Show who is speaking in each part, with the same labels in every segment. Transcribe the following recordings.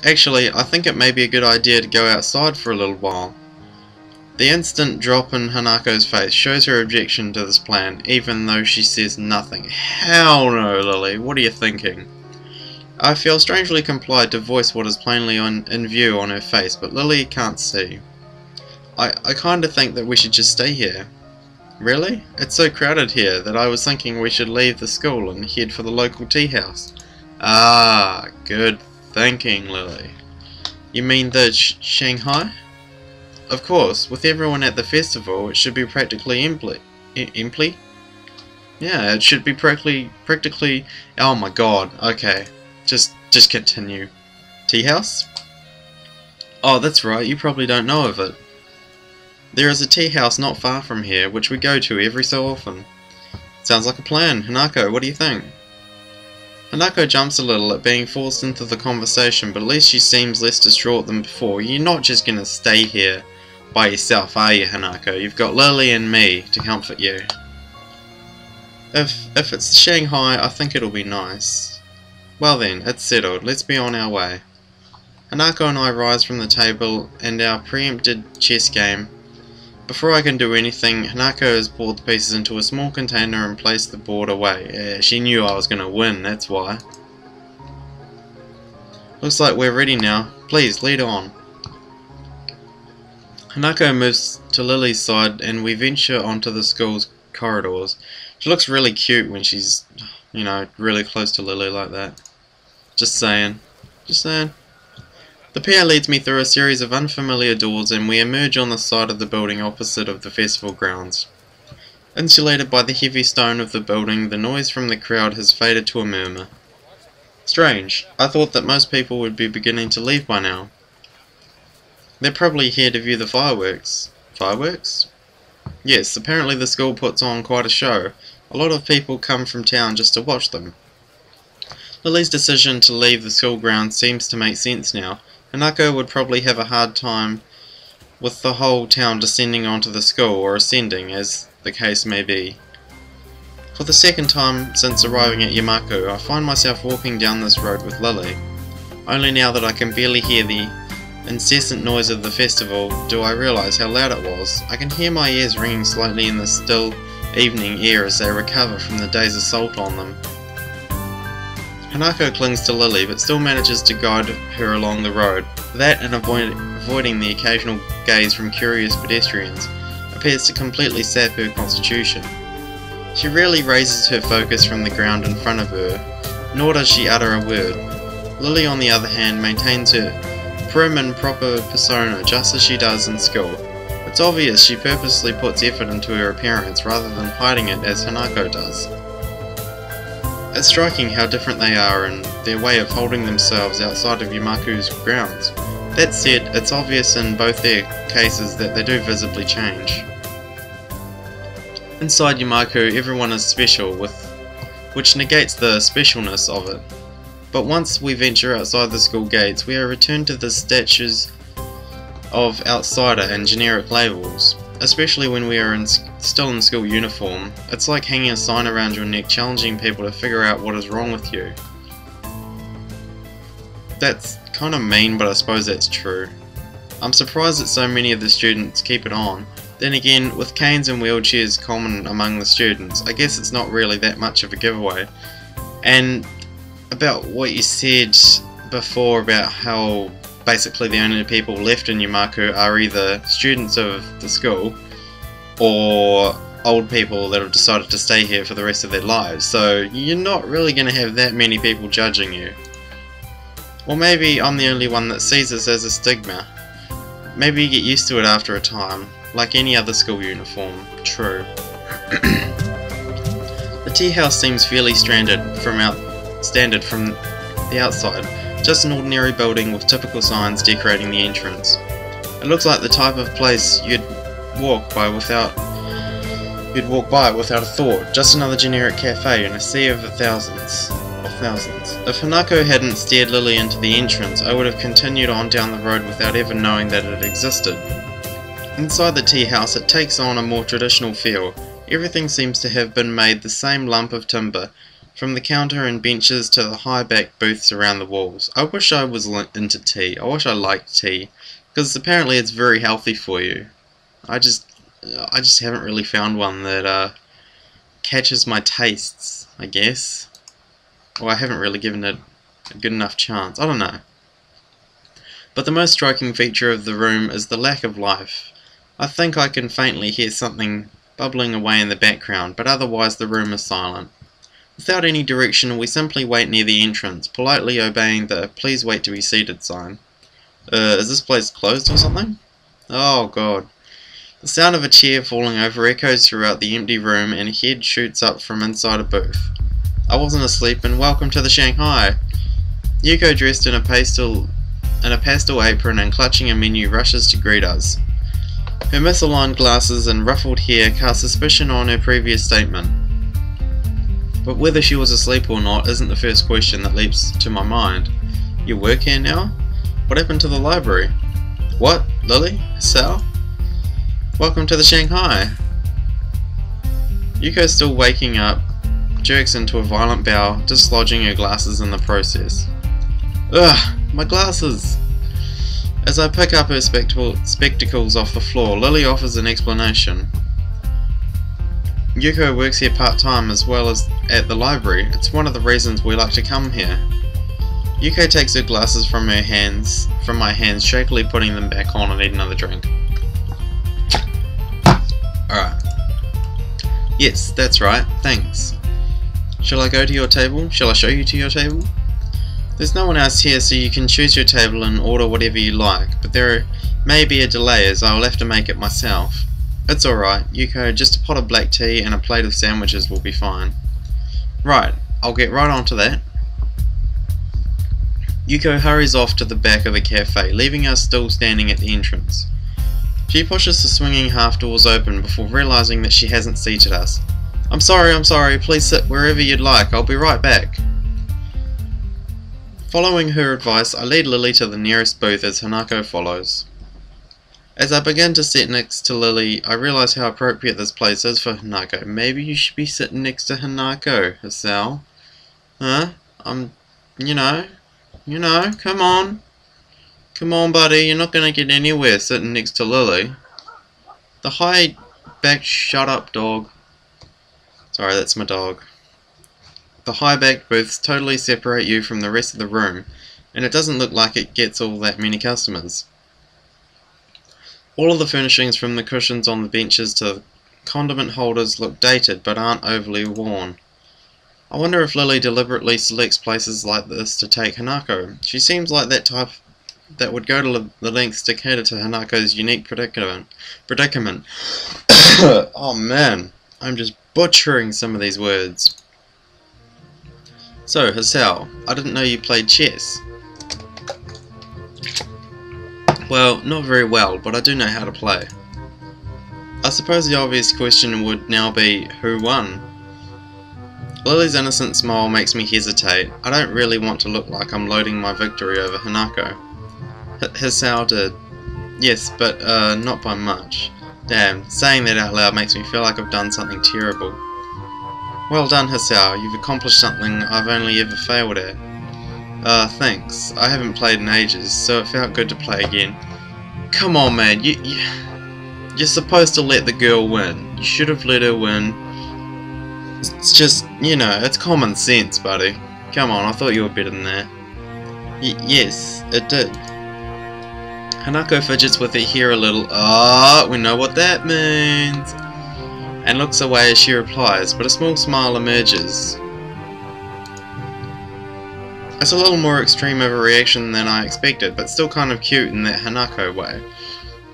Speaker 1: Actually, I think it may be a good idea to go outside for a little while. The instant drop in Hanako's face shows her objection to this plan, even though she says nothing. Hell no, Lily, what are you thinking? I feel strangely compelled to voice what is plainly in view on her face, but Lily can't see. I kinda think that we should just stay here. Really? It's so crowded here that I was thinking we should leave the school and head for the local tea house. Ah, good thinking, Lily. You mean the Shanghai? Of course, with everyone at the festival, it should be practically empty. Yeah, it should be practically. Oh my god. Okay, just continue. Tea house? Oh, that's right. You probably don't know of it. There is a tea house not far from here, which we go to every so often. Sounds like a plan. Hanako, what do you think? Hanako jumps a little at being forced into the conversation, but at least she seems less distraught than before. You're not just gonna stay here by yourself, are you, Hanako? You've got Lily and me to comfort you. If it's Shanghai, I think it'll be nice. Well then, it's settled. Let's be on our way. Hanako and I rise from the table and our preempted chess game. Before I can do anything, Hanako has poured the pieces into a small container and placed the board away. Yeah, she knew I was going to win, that's why. Looks like we're ready now. Please, lead on. Hanako moves to Lily's side and we venture onto the school's corridors. She looks really cute when she's, you know, really close to Lily like that. Just saying. Just saying. The pair leads me through a series of unfamiliar doors and we emerge on the side of the building opposite of the festival grounds. Insulated by the heavy stone of the building, the noise from the crowd has faded to a murmur. Strange. I thought that most people would be beginning to leave by now. They're probably here to view the fireworks. Fireworks? Yes, apparently the school puts on quite a show. A lot of people come from town just to watch them. Lily's decision to leave the school grounds seems to make sense now. Hanako would probably have a hard time with the whole town descending onto the school, or ascending, as the case may be. For the second time since arriving at Yamaku, I find myself walking down this road with Lily. Only now that I can barely hear the incessant noise of the festival do I realise how loud it was. I can hear my ears ringing slightly in the still evening air as they recover from the day's assault on them. Hanako clings to Lily but still manages to guide her along the road. That, and avoiding the occasional gaze from curious pedestrians, appears to completely sap her constitution. She rarely raises her focus from the ground in front of her, nor does she utter a word. Lily, on the other hand, maintains her prim and proper persona just as she does in school. It's obvious she purposely puts effort into her appearance rather than hiding it as Hanako does. It's striking how different they are in their way of holding themselves outside of Yamaku's grounds. That said, it's obvious in both their cases that they do visibly change. Inside Yamaku, everyone is special, which negates the specialness of it. But once we venture outside the school gates, we are returned to the statues of outsider and generic labels. Especially when we are still in school uniform, it's like hanging a sign around your neck challenging people to figure out what is wrong with you. That's kind of mean, but I suppose that's true. I'm surprised that so many of the students keep it on. Then again, with canes and wheelchairs common among the students, I guess it's not really that much of a giveaway. And about what you said before about how basically the only people left in Yamaku are either students of the school or old people that have decided to stay here for the rest of their lives, so you're not really going to have that many people judging you. Or maybe I'm the only one that sees this as a stigma. Maybe you get used to it after a time, like any other school uniform. True. The tea house seems fairly standard from the outside. Just an ordinary building with typical signs decorating the entrance. It looks like the type of place you'd walk by without a thought. Just another generic cafe in a sea of thousands. If Hanako hadn't steered Lily into the entrance, I would have continued on down the road without ever knowing that it existed. Inside the tea house, it takes on a more traditional feel. Everything seems to have been made the same lump of timber, From the counter and benches to the high-back booths around the walls. I wish I was into tea. I wish I liked tea, because apparently it's very healthy for you. I just haven't really found one that catches my tastes, I guess. Or I haven't really given it a good enough chance. I don't know. But the most striking feature of the room is the lack of life. I think I can faintly hear something bubbling away in the background, but otherwise the room is silent. Without any direction, we simply wait near the entrance, politely obeying the "please wait to be seated" sign. Is this place closed or something? Oh god. The sound of a chair falling over echoes throughout the empty room, and a head shoots up from inside a booth. I wasn't asleep, and welcome to the Shanghai! Yuko, dressed in a pastel apron and clutching a menu, rushes to greet us. Her misaligned glasses and ruffled hair cast suspicion on her previous statement. But whether she was asleep or not isn't the first question that leaps to my mind. You work here now? What happened to the library? What? Lily? Hisao? Welcome to the Shanghai! Yuko, still waking up, jerks into a violent bow, dislodging her glasses in the process. Ugh! My glasses! As I pick up her spectacles off the floor, Lily offers an explanation. Yuko works here part-time as well as at the library. It's one of the reasons we like to come here. Yuko takes her glasses from my hands, shakily putting them back on, and need another drink. Alright. Yes, that's right, thanks. Shall I go to your table? Shall I show you to your table? There's no one else here, so you can choose your table and order whatever you like, but there may be a delay as I will have to make it myself. It's alright, Yuko, just a pot of black tea and a plate of sandwiches will be fine. Right, I'll get right onto that. Yuko hurries off to the back of the cafe, leaving us still standing at the entrance. She pushes the swinging half doors open before realizing that she hasn't seated us. I'm sorry, please sit wherever you'd like, I'll be right back. Following her advice, I lead Lily to the nearest booth as Hanako follows. As I begin to sit next to Lily, I realize how appropriate this place is for Hanako. Maybe you should be sitting next to Hanako, Hisao. Huh? You know, come on. Come on, buddy, you're not gonna get anywhere sitting next to Lily. The high back, shut up, dog. Sorry, that's my dog. The high back booths totally separate you from the rest of the room, and it doesn't look like it gets all that many customers. All of the furnishings from the cushions on the benches to the condiment holders look dated but aren't overly worn. I wonder if Lily deliberately selects places like this to take Hanako. She seems like that type that would go to the lengths to cater to Hanako's unique predicament. Oh man, I'm just butchering some of these words. So, Hisao, I didn't know you played chess. Well, not very well, but I do know how to play. I suppose the obvious question would now be, who won? Lily's innocent smile makes me hesitate. I don't really want to look like I'm loading my victory over Hanako. Hisao did. Yes, but not by much. Damn, saying that out loud makes me feel like I've done something terrible. Well done, Hisao, you've accomplished something I've only ever failed at. Thanks. I haven't played in ages, so it felt good to play again. Come on, man, you're supposed to let the girl win. You should have let her win. It's just, you know, it's common sense, buddy. Come on, I thought you were better than that. Yes, it did. Hanako fidgets with her hair a little. We know what that means. And looks away as she replies, but a small smile emerges. It's a little more extreme of a reaction than I expected, but still kind of cute in that Hanako way.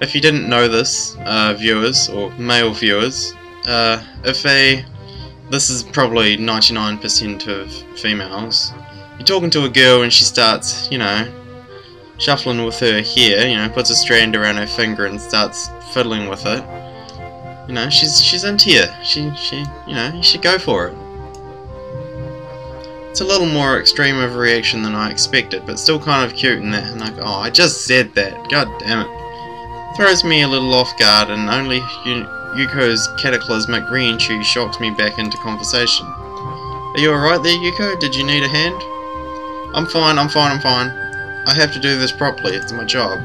Speaker 1: If you didn't know this, viewers, or male viewers, this is probably 99% of females. You're talking to a girl and she starts, you know, shuffling with her hair, you know, puts a strand around her finger and starts fiddling with it. You know, she's into you. You know, you should go for it. It's a little more extreme of a reaction than I expected, but still kind of cute in that Hanako. Oh, I just said that. God damn it. Throws me a little off guard, and only Yuko's cataclysmic re-entry shocks me back into conversation. Are you alright there, Yuko? Did you need a hand? I'm fine. I have to do this properly, it's my job.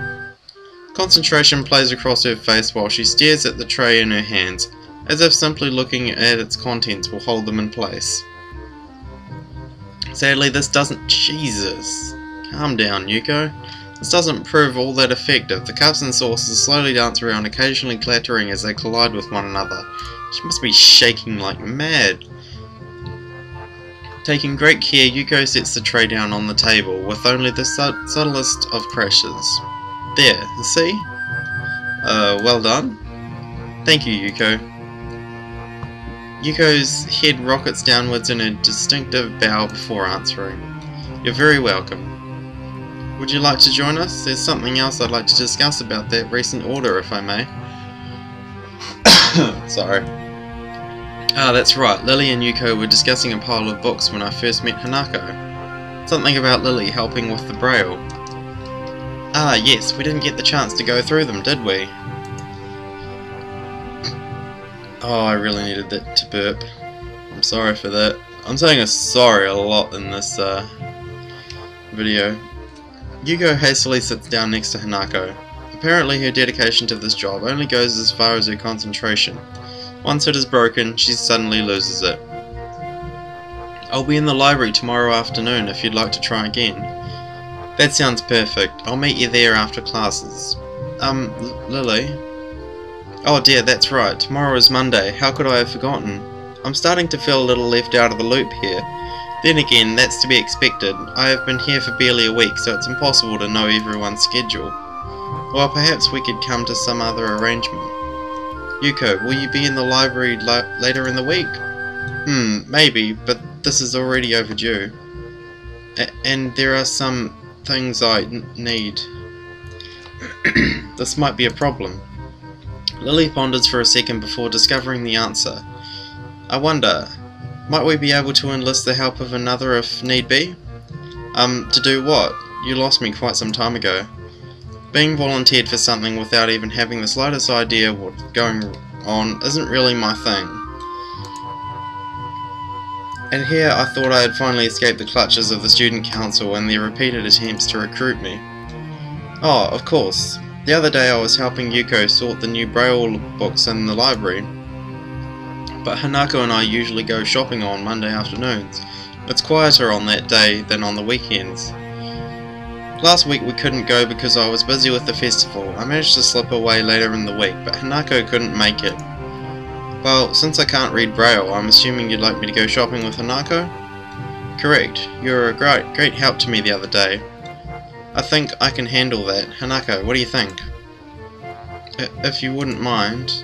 Speaker 1: Concentration plays across her face while she stares at the tray in her hands, as if simply looking at its contents will hold them in place. Sadly, this doesn't... Jesus. Calm down, Yuko. This doesn't prove all that effective. The cups and saucers slowly dance around, occasionally clattering as they collide with one another. She must be shaking like mad. Taking great care, Yuko sets the tray down on the table with only the subtlest of pressures. There, see? Well done. Thank you, Yuko. Yuko's head rockets downwards in a distinctive bow before answering. You're very welcome. Would you like to join us? There's something else I'd like to discuss about that recent order, if I may. Sorry. Ah, that's right. Lily and Yuko were discussing a pile of books when I first met Hanako. Something about Lily helping with the braille. Ah, yes, we didn't get the chance to go through them, did we? Oh, I really needed that to burp. I'm sorry for that. I'm saying a sorry a lot in this video. Yuko hastily sits down next to Hanako. Apparently her dedication to this job only goes as far as her concentration. Once it is broken, she suddenly loses it. I'll be in the library tomorrow afternoon if you'd like to try again. That sounds perfect. I'll meet you there after classes. Lily? Oh dear, that's right. Tomorrow is Monday. How could I have forgotten? I'm starting to feel a little left out of the loop here. Then again, that's to be expected. I have been here for barely a week, so it's impossible to know everyone's schedule. Well, perhaps we could come to some other arrangement. Yuko, will you be in the library later in the week? Maybe, but this is already overdue. And there are some things I need. This might be a problem. Lily ponders for a second before discovering the answer. I wonder, might we be able to enlist the help of another if need be? To do what? You lost me quite some time ago. Being volunteered for something without even having the slightest idea what's going on isn't really my thing. And here I thought I had finally escaped the clutches of the student council and their repeated attempts to recruit me. Oh, of course. The other day I was helping Yuko sort the new braille books in the library. But Hanako and I usually go shopping on Monday afternoons. It's quieter on that day than on the weekends. Last week we couldn't go because I was busy with the festival. I managed to slip away later in the week, but Hanako couldn't make it. Well, since I can't read braille, I'm assuming you'd like me to go shopping with Hanako? Correct. You were a great help to me the other day. I think I can handle that. Hanako, what do you think? If you wouldn't mind...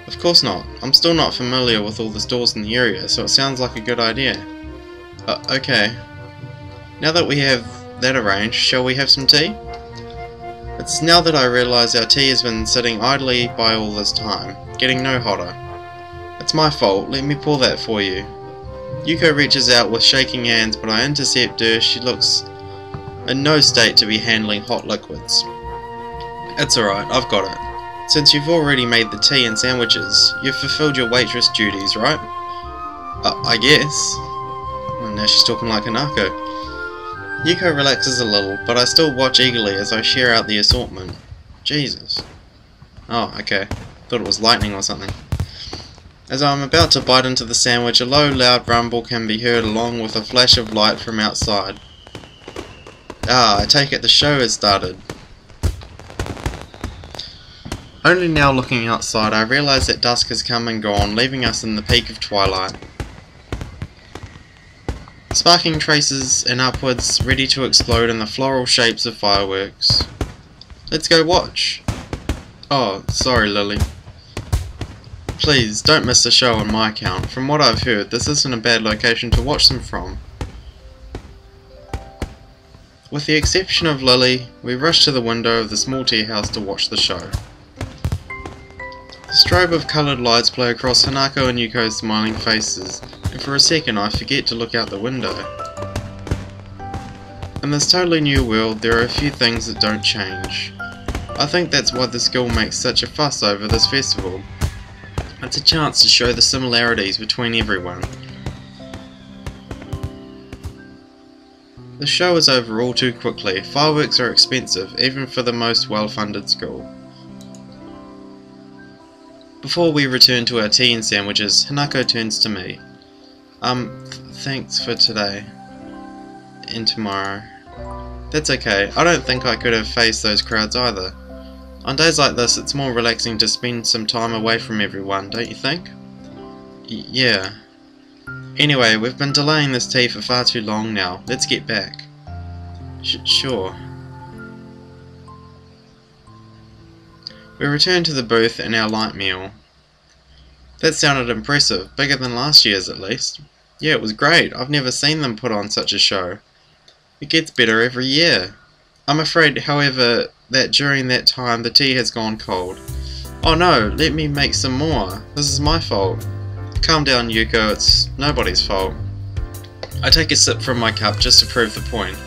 Speaker 1: Of course not. I'm still not familiar with all the stores in the area, so it sounds like a good idea. Okay. Now that we have that arranged, shall we have some tea? It's now that I realise our tea has been sitting idly by all this time, getting no hotter. It's my fault, let me pour that for you. Yuko reaches out with shaking hands, but I intercept her. She looks in no state to be handling hot liquids. It's alright, I've got it. Since you've already made the tea and sandwiches, you've fulfilled your waitress duties, right? I guess. And now she's talking like Hanako. Yuko relaxes a little, but I still watch eagerly as I share out the assortment. Jesus. Oh, okay. Thought it was lightning or something. As I'm about to bite into the sandwich, a low, loud rumble can be heard along with a flash of light from outside. Ah, I take it the show has started. Only now looking outside, I realise that dusk has come and gone, leaving us in the peak of twilight. Sparking traces and upwards, ready to explode in the floral shapes of fireworks. Let's go watch. Oh, sorry Lily. Please, don't miss the show on my account. From what I've heard, this isn't a bad location to watch them from. With the exception of Lily, we rush to the window of the small tea house to watch the show. The strobe of coloured lights play across Hanako and Yuko's smiling faces, and for a second I forget to look out the window. In this totally new world, there are a few things that don't change. I think that's why the school makes such a fuss over this festival. It's a chance to show the similarities between everyone. The show is over all too quickly. Fireworks are expensive, even for the most well-funded school. Before we return to our tea and sandwiches, Hanako turns to me. Thanks for today. And tomorrow. That's okay. I don't think I could have faced those crowds either. On days like this, it's more relaxing to spend some time away from everyone, don't you think? Yeah. Anyway, we've been delaying this tea for far too long now. Let's get back. Sure. We return to the booth and our light meal. That sounded impressive, bigger than last year's at least. Yeah, it was great. I've never seen them put on such a show. It gets better every year. I'm afraid, however, that during that time the tea has gone cold. Oh no, let me make some more. This is my fault. Calm down, Yuko, it's nobody's fault. I take a sip from my cup just to prove the point.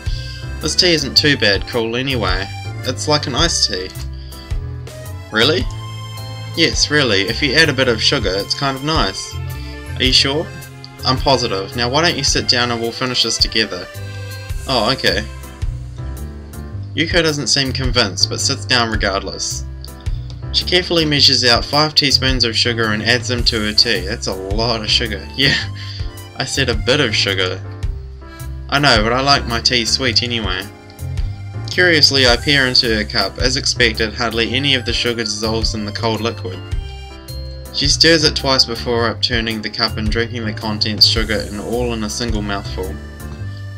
Speaker 1: This tea isn't too bad cool anyway. It's like an iced tea. Really? Yes, really. If you add a bit of sugar, it's kind of nice. Are you sure? I'm positive. Now why don't you sit down and we'll finish this together. Oh, okay. Yuko doesn't seem convinced, but sits down regardless. She carefully measures out 5 teaspoons of sugar and adds them to her tea. That's a lot of sugar. Yeah, I said a bit of sugar. I know, but I like my tea sweet anyway. Curiously, I peer into her cup. As expected, hardly any of the sugar dissolves in the cold liquid. She stirs it twice before upturning the cup and drinking the contents, sugar and all in a single mouthful.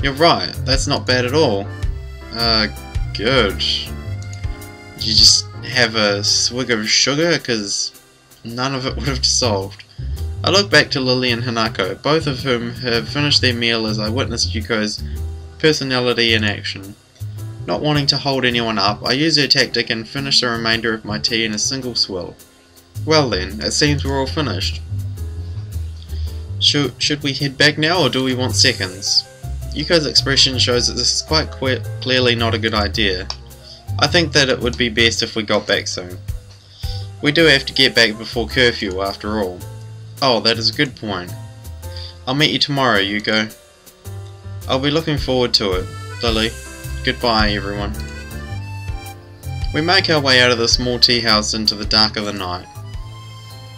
Speaker 1: You're right, that's not bad at all. Good. You just have a swig of sugar, because none of it would have dissolved. I look back to Lily and Hanako, both of whom have finished their meal as I witnessed Yuko's personality in action. Not wanting to hold anyone up, I use her tactic and finish the remainder of my tea in a single swill. Well then, it seems we're all finished. Should we head back now, or do we want seconds? Yuko's expression shows that this is quite clearly not a good idea. I think that it would be best if we got back soon. We do have to get back before curfew after all. Oh, that is a good point. I'll meet you tomorrow, Yuko. I'll be looking forward to it. Lily. Goodbye, everyone. We make our way out of the small tea house into the dark of the night.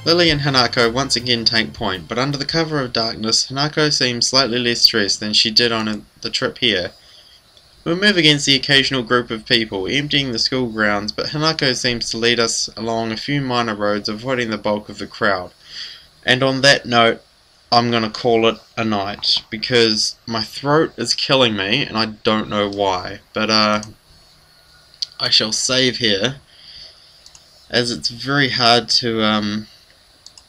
Speaker 1: Lily and Hanako once again take point, but under the cover of darkness, Hanako seems slightly less stressed than she did on the trip here. We move against the occasional group of people, emptying the school grounds, but Hanako seems to lead us along a few minor roads, avoiding the bulk of the crowd. And on that note, I'm gonna call it a night, because my throat is killing me, and I don't know why. But, I shall save here, as it's very hard to,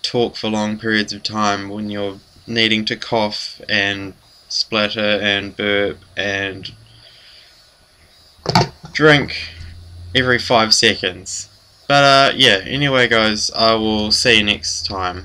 Speaker 1: talk for long periods of time when you're needing to cough and splatter and burp and drink every 5 seconds. But yeah, anyway guys, I will see you next time.